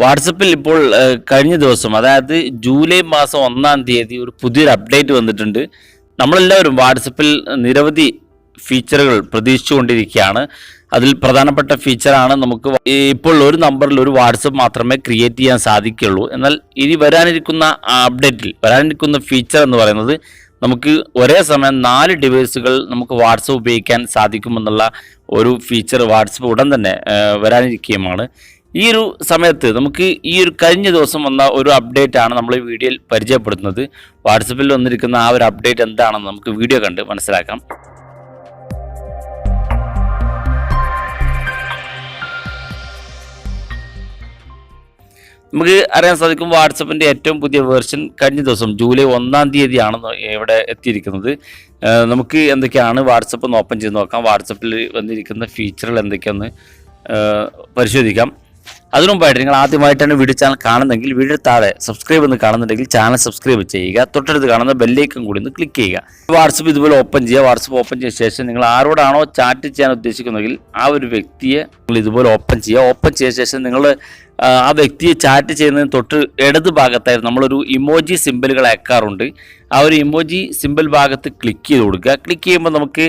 വാട്സപ്പിൽ ഇപ്പോൾ കഴിഞ്ഞ ദിവസം അതായത് ജൂലൈ മാസം 1-ാം തീയതി ഒരു പുതിയൊരു അപ്ഡേറ്റ് വന്നിട്ടുണ്ട്. നമ്മളെല്ലാവരും വാട്സപ്പിൽ നിരവധി ഫീച്ചറുകൾ പ്രതീക്ഷിച്ചുകൊണ്ടിരിക്കുകയാണ്. അതിൽ പ്രധാനപ്പെട്ട ഫീച്ചറാണ് നമുക്ക് ഇപ്പോൾ ഒരു നമ്പറിൽ ഒരു വാട്സപ്പ് മാത്രമേ ക്രിയേറ്റ് ചെയ്യാൻ സാധിക്കുകയുള്ളൂ. എന്നാൽ ഇനി വരാനിരിക്കുന്ന വരാനിരിക്കുന്ന ഫീച്ചർ എന്ന് പറയുന്നത് നമുക്ക് ഒരേ സമയം 4 ഡിവൈസുകൾ നമുക്ക് വാട്സപ്പ് ഉപയോഗിക്കാൻ സാധിക്കുമെന്നുള്ള ഒരു ഫീച്ചർ വാട്സപ്പ് ഉടൻ തന്നെ വരാനിരിക്കുകയുമാണ്. ഈ ഒരു സമയത്ത് നമുക്ക് ഈ ഒരു കഴിഞ്ഞ ദിവസം വന്ന ഒരു അപ്ഡേറ്റ് ആണ് നമ്മൾ ഈ വീഡിയോയിൽ പരിചയപ്പെടുത്തുന്നത്. വാട്സപ്പിൽ വന്നിരിക്കുന്ന ആ ഒരു അപ്ഡേറ്റ് എന്താണെന്ന് നമുക്ക് വീഡിയോ കണ്ട് മനസ്സിലാക്കാം. നമുക്ക് അറിയാൻ സാധിക്കും വാട്സപ്പിൻ്റെ ഏറ്റവും പുതിയ വേർഷൻ കഴിഞ്ഞ ദിവസം ജൂലൈ 1-ാം തീയതിയാണ് ഇവിടെ എത്തിയിരിക്കുന്നത്. നമുക്ക് എന്തൊക്കെയാണ് വാട്സപ്പ് ഒന്ന് ഓപ്പൺ ചെയ്ത് നോക്കാം. വാട്സപ്പിൽ വന്നിരിക്കുന്ന ഫീച്ചറുകൾ എന്തൊക്കെയാണെന്ന് പരിശോധിക്കാം. അതിനു മുമ്പായിട്ട് നിങ്ങൾ ആദ്യമായിട്ടാണ് വീഡിയോ ചാനൽ കാണുന്നതെങ്കിൽ വീഡിയോ താഴെ സബ്സ്ക്രൈബ് എന്ന് കാണുന്നുണ്ടെങ്കിൽ ചാനൽ സബ്സ്ക്രൈബ് ചെയ്യുക. തൊട്ടടുത്ത് കാണുന്ന ബെല്ലൈക്കൺ കൂടി ഒന്ന് ക്ലിക്ക് ചെയ്യുക. വാട്സപ്പ് ഇതുപോലെ ഓപ്പൺ ചെയ്യുക. വാട്സപ്പ് ഓപ്പൺ ചെയ്ത ശേഷം നിങ്ങൾ ആരോടാണോ ചാറ്റ് ചെയ്യാൻ ഉദ്ദേശിക്കുന്നതെങ്കിൽ ആ ഒരു വ്യക്തിയെ നിങ്ങൾ ഇതുപോലെ ഓപ്പൺ ചെയ്യുക. ഓപ്പൺ ചെയ്ത ശേഷം നിങ്ങൾ ആ വ്യക്തിയെ ചാറ്റ് ചെയ്യുന്നതിന് തൊട്ട് ഇടത് ഭാഗത്തായിരുന്നു നമ്മളൊരു ഇമോജി സിമ്പിളുകൾ അയക്കാറുണ്ട്. ആ ഒരു ഇമോജി സിമ്പിൾ ഭാഗത്ത് ക്ലിക്ക് ചെയ്ത് കൊടുക്കുക. ക്ലിക്ക് ചെയ്യുമ്പോൾ നമുക്ക്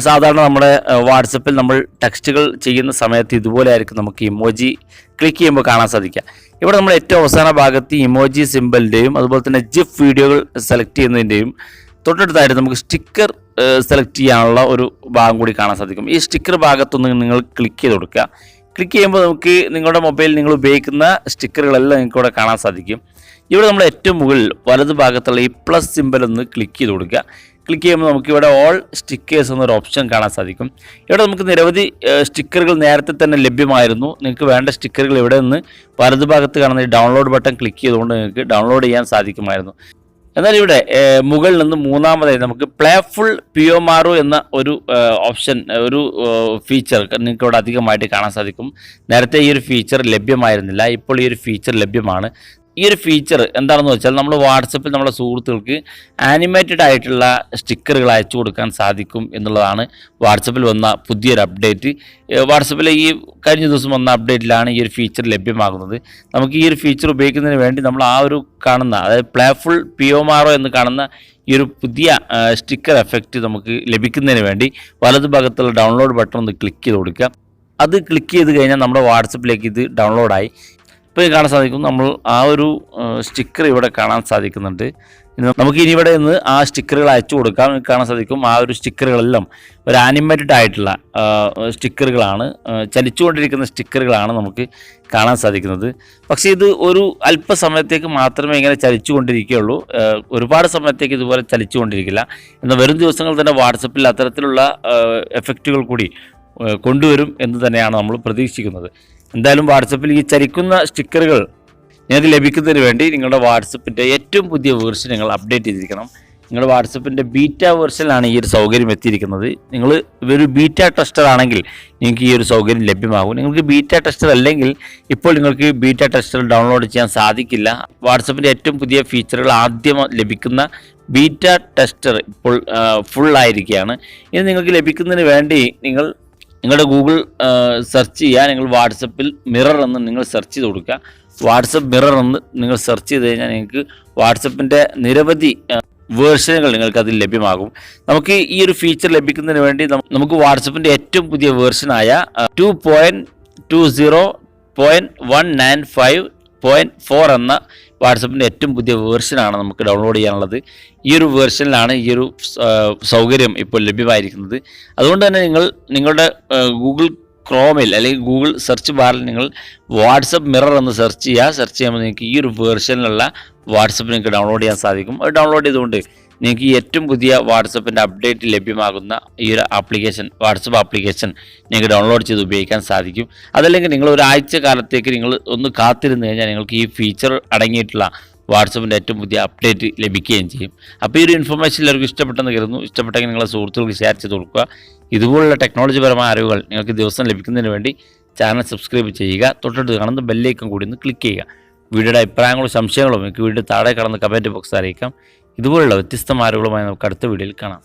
സാധാരണ നമ്മുടെ വാട്സപ്പിൽ നമ്മൾ ടെക്സ്റ്റുകൾ ചെയ്യുന്ന സമയത്ത് ഇതുപോലെ ആയിരിക്കും നമുക്ക് ഇമോജി ക്ലിക്ക് ചെയ്യുമ്പോൾ കാണാൻ സാധിക്കുക. ഇവിടെ നമ്മൾ ഏറ്റവും അവസാന ഭാഗത്ത് ഇമോജി സിമ്പിളിൻ്റെയും അതുപോലെ തന്നെ ജിഫ് വീഡിയോകൾ സെലക്ട് ചെയ്യുന്നതിൻ്റെയും തൊട്ടടുത്തായിട്ട് നമുക്ക് സ്റ്റിക്കർ സെലക്ട് ചെയ്യാനുള്ള ഒരു ഭാഗം കൂടി കാണാൻ സാധിക്കും. ഈ സ്റ്റിക്കർ ഭാഗത്തൊന്ന് നിങ്ങൾ ക്ലിക്ക് ചെയ്ത് കൊടുക്കുക. ക്ലിക്ക് ചെയ്യുമ്പോൾ നമുക്ക് നിങ്ങളുടെ മൊബൈലിൽ നിങ്ങൾ ഉപയോഗിക്കുന്ന സ്റ്റിക്കറുകളെല്ലാം നിങ്ങൾക്ക് ഇവിടെ കാണാൻ സാധിക്കും. ഇവിടെ നമ്മൾ ഏറ്റവും മുകളിൽ വലത് ഭാഗത്തുള്ള ഈ പ്ലസ് സിമ്പൽ ഒന്ന് ക്ലിക്ക് ചെയ്ത് കൊടുക്കുക. ക്ലിക്ക് ചെയ്യുമ്പോൾ നമുക്കിവിടെ ഓൾ സ്റ്റിക്കേഴ്സ് എന്നൊരു ഓപ്ഷൻ കാണാൻ സാധിക്കും. ഇവിടെ നമുക്ക് നിരവധി സ്റ്റിക്കറുകൾ നേരത്തെ തന്നെ ലഭ്യമായിരുന്നു. നിങ്ങൾക്ക് വേണ്ട സ്റ്റിക്കറുകൾ ഇവിടെ നിന്ന് വലത് ഭാഗത്ത് കാണുന്ന ഈ ഡൗൺലോഡ് ബട്ടൺ ക്ലിക്ക് ചെയ്തുകൊണ്ട് നിങ്ങൾക്ക് ഡൗൺലോഡ് ചെയ്യാൻ സാധിക്കുമായിരുന്നു. എന്നാൽ ഇവിടെ മുകളിൽ നിന്ന് മൂന്നാമതായി നമുക്ക് പ്ലേഫുൾ പിയോമാറോ എന്ന ഒരു ഓപ്ഷൻ ഒരു ഫീച്ചർ നിങ്ങൾക്ക് ഇവിടെ അധികമായിട്ട് കാണാൻ സാധിക്കും. നേരത്തെ ഈ ഒരു ഫീച്ചർ ലഭ്യമായിരുന്നില്ല, ഇപ്പോൾ ഈ ഒരു ഫീച്ചർ ലഭ്യമാണ്. ഈ ഒരു ഫീച്ചർ എന്താണെന്ന് വെച്ചാൽ നമ്മൾ വാട്സപ്പിൽ നമ്മുടെ സുഹൃത്തുക്കൾക്ക് ആനിമേറ്റഡ് ആയിട്ടുള്ള സ്റ്റിക്കറുകൾ അയച്ചു കൊടുക്കാൻ സാധിക്കും എന്നുള്ളതാണ് വാട്സപ്പിൽ വന്ന പുതിയൊരു അപ്ഡേറ്റ്. വാട്സപ്പിലെ ഈ കഴിഞ്ഞ ദിവസം വന്ന അപ്ഡേറ്റിലാണ് ഈ ഒരു ഫീച്ചർ ലഭ്യമാകുന്നത്. നമുക്ക് ഈ ഒരു ഫീച്ചർ ഉപയോഗിക്കുന്നതിന് വേണ്ടി നമ്മൾ ആ ഒരു കാണുന്ന അതായത് പ്ലേഫുൾ പിയോമാറോ എന്ന് കാണുന്ന ഈ ഒരു പുതിയ സ്റ്റിക്കർ എഫക്റ്റ് നമുക്ക് ലഭിക്കുന്നതിന് വേണ്ടി വലതു ഭാഗത്തുള്ള ഡൗൺലോഡ് ബട്ടൺ ഒന്ന് ക്ലിക്ക് ചെയ്ത് കൊടുക്കുക. അത് ക്ലിക്ക് ചെയ്ത് കഴിഞ്ഞാൽ നമ്മുടെ വാട്സപ്പിലേക്ക് ഇത് ഡൗൺലോഡായി. ഇപ്പോൾ കാണാൻ സാധിക്കും നമ്മൾ ആ ഒരു സ്റ്റിക്കർ ഇവിടെ കാണാൻ സാധിക്കുന്നുണ്ട്. നമുക്ക് ഇനി ഇവിടെ നിന്ന് ആ സ്റ്റിക്കറുകൾ അയച്ചു കൊടുക്കാം. കാണാൻ സാധിക്കും ആ ഒരു സ്റ്റിക്കറുകളെല്ലാം ഒരു ആനിമേറ്റഡ് ആയിട്ടുള്ള സ്റ്റിക്കറുകളാണ്, ചലിച്ചുകൊണ്ടിരിക്കുന്ന സ്റ്റിക്കറുകളാണ് നമുക്ക് കാണാൻ സാധിക്കുന്നത്. പക്ഷേ ഇത് ഒരു അല്പസമയത്തേക്ക് മാത്രമേ ഇങ്ങനെ ചലിച്ചുകൊണ്ടിരിക്കുകയുള്ളൂ. ഒരുപാട് സമയത്തേക്ക് ഇതുപോലെ ചലിച്ചുകൊണ്ടിരിക്കില്ല. എന്നാൽ വരും ദിവസങ്ങൾ തന്നെ വാട്സപ്പിൽ അത്തരത്തിലുള്ള എഫക്റ്റുകൾ കൂടി കൊണ്ടുവരും എന്ന് തന്നെയാണ് നമ്മൾ പ്രതീക്ഷിക്കുന്നത്. എന്തായാലും വാട്സപ്പിൽ ഈ ചലിക്കുന്ന സ്റ്റിക്കറുകൾ നിങ്ങൾക്ക് ലഭിക്കുന്നതിന് വേണ്ടി നിങ്ങളുടെ വാട്സപ്പിൻ്റെ ഏറ്റവും പുതിയ വേർഷൻ നിങ്ങൾ അപ്ഡേറ്റ് ചെയ്തിരിക്കണം. നിങ്ങളുടെ വാട്സപ്പിൻ്റെ ബീറ്റ വേർഷനിലാണ് ഈ ഒരു സൗകര്യം എത്തിയിരിക്കുന്നത്. നിങ്ങൾ ഒരു ബീറ്റ ടെസ്റ്റർ ആണെങ്കിൽ നിങ്ങൾക്ക് ഈ ഒരു സൗകര്യം ലഭ്യമാകും. നിങ്ങൾക്ക് ബീറ്റ ടെസ്റ്റർ അല്ലെങ്കിൽ ഇപ്പോൾ നിങ്ങൾക്ക് ബീറ്റ ടെസ്റ്റർ ഡൗൺലോഡ് ചെയ്യാൻ സാധിക്കില്ല. വാട്സപ്പിൻ്റെ ഏറ്റവും പുതിയ ഫീച്ചറുകൾ ആദ്യം ലഭിക്കുന്ന ബീറ്റ ടെസ്റ്റർ ഇപ്പോൾ ഫുള്ളായിരിക്കുകയാണ്. ഇത് നിങ്ങൾക്ക് ലഭിക്കുന്നതിന് വേണ്ടി നിങ്ങളുടെ ഗൂഗിൾ സെർച്ച് ചെയ്യുക. നിങ്ങൾ വാട്സപ്പിൽ മിറർ എന്ന് നിങ്ങൾ സെർച്ച് ചെയ്ത് കൊടുക്കുക. വാട്സപ്പ് മിറർ എന്ന് നിങ്ങൾ സെർച്ച് ചെയ്ത് കഴിഞ്ഞാൽ നിങ്ങൾക്ക് വാട്സപ്പിൻ്റെ നിരവധി വേർഷനുകൾ നിങ്ങൾക്ക് അതിൽ ലഭ്യമാകും. നമുക്ക് ഈ ഒരു ഫീച്ചർ ലഭിക്കുന്നതിന് വേണ്ടി നമുക്ക് വാട്സപ്പിൻ്റെ ഏറ്റവും പുതിയ വേർഷനായ 2.20.195.4 എന്ന വാട്സപ്പിൻ്റെ ഏറ്റവും പുതിയ വേർഷനാണ് നമുക്ക് ഡൗൺലോഡ് ചെയ്യാനുള്ളത്. ഈ ഒരു വേർഷനിലാണ് ഈ ഒരു സൗകര്യം ഇപ്പോൾ ലഭ്യമായിരിക്കുന്നത്. അതുകൊണ്ട് തന്നെ നിങ്ങളുടെ ഗൂഗിൾ ക്രോമിൽ അല്ലെങ്കിൽ ഗൂഗിൾ സെർച്ച് ബാറിൽ നിങ്ങൾ വാട്സപ്പ് മിറർ എന്ന് സെർച്ച് ചെയ്യുമ്പോൾ നിങ്ങൾക്ക് ഈ ഒരു വേർഷനിലുള്ള വാട്സപ്പ് നിങ്ങൾക്ക് ഡൗൺലോഡ് ചെയ്യാൻ സാധിക്കും. അത് ഡൗൺലോഡ് ചെയ്തുകൊണ്ട് നിങ്ങൾക്ക് ഈ ഏറ്റവും പുതിയ വാട്സപ്പിൻ്റെ അപ്ഡേറ്റ് ലഭ്യമാകുന്ന ഈ ഒരു വാട്സപ്പ് ആപ്ലിക്കേഷൻ നിങ്ങൾക്ക് ഡൗൺലോഡ് ചെയ്ത് ഉപയോഗിക്കാൻ സാധിക്കും. അതല്ലെങ്കിൽ നിങ്ങൾ ഒരാഴ്ച കാലത്തേക്ക് നിങ്ങൾ ഒന്ന് കാത്തിരുന്ന് കഴിഞ്ഞാൽ നിങ്ങൾക്ക് ഈ ഫീച്ചർ അടങ്ങിയിട്ടുള്ള വാട്സപ്പിൻ്റെ ഏറ്റവും പുതിയ അപ്ഡേറ്റ് ലഭിക്കുകയും ചെയ്യും. അപ്പോൾ ഈ ഒരു ഇൻഫർമേഷൻ എല്ലാവർക്കും ഇഷ്ടപ്പെട്ടെന്ന് കരുതുന്നു. ഇഷ്ടപ്പെട്ടെങ്കിൽ നിങ്ങളെ സുഹൃത്തുക്കൾക്ക് ഷെയർ ചെയ്ത് കൊടുക്കുക. ഇതുപോലുള്ള ടെക്നോളജിപരമായ അറിവുകൾ നിങ്ങൾക്ക് ദിവസം ലഭിക്കുന്നതിന് വേണ്ടി ചാനൽ സബ്സ്ക്രൈബ് ചെയ്യുക. തൊട്ടടുത്ത് കാണുന്ന ബെല്ലൈക്കൺ കൂടി ഒന്ന് ക്ലിക്ക് ചെയ്യുക. വീഡിയോയുടെ അഭിപ്രായങ്ങളും സംശയങ്ങളും എനിക്ക് വീഡിയോ താഴെ കാണുന്ന കമൻറ്റ് ബോക്സ് അറിയിക്കാം. ഇതുപോലുള്ള വ്യത്യസ്തമായ അറിവുകളുമായി നമുക്ക് അടുത്ത വീഡിയോയിൽ കാണാം.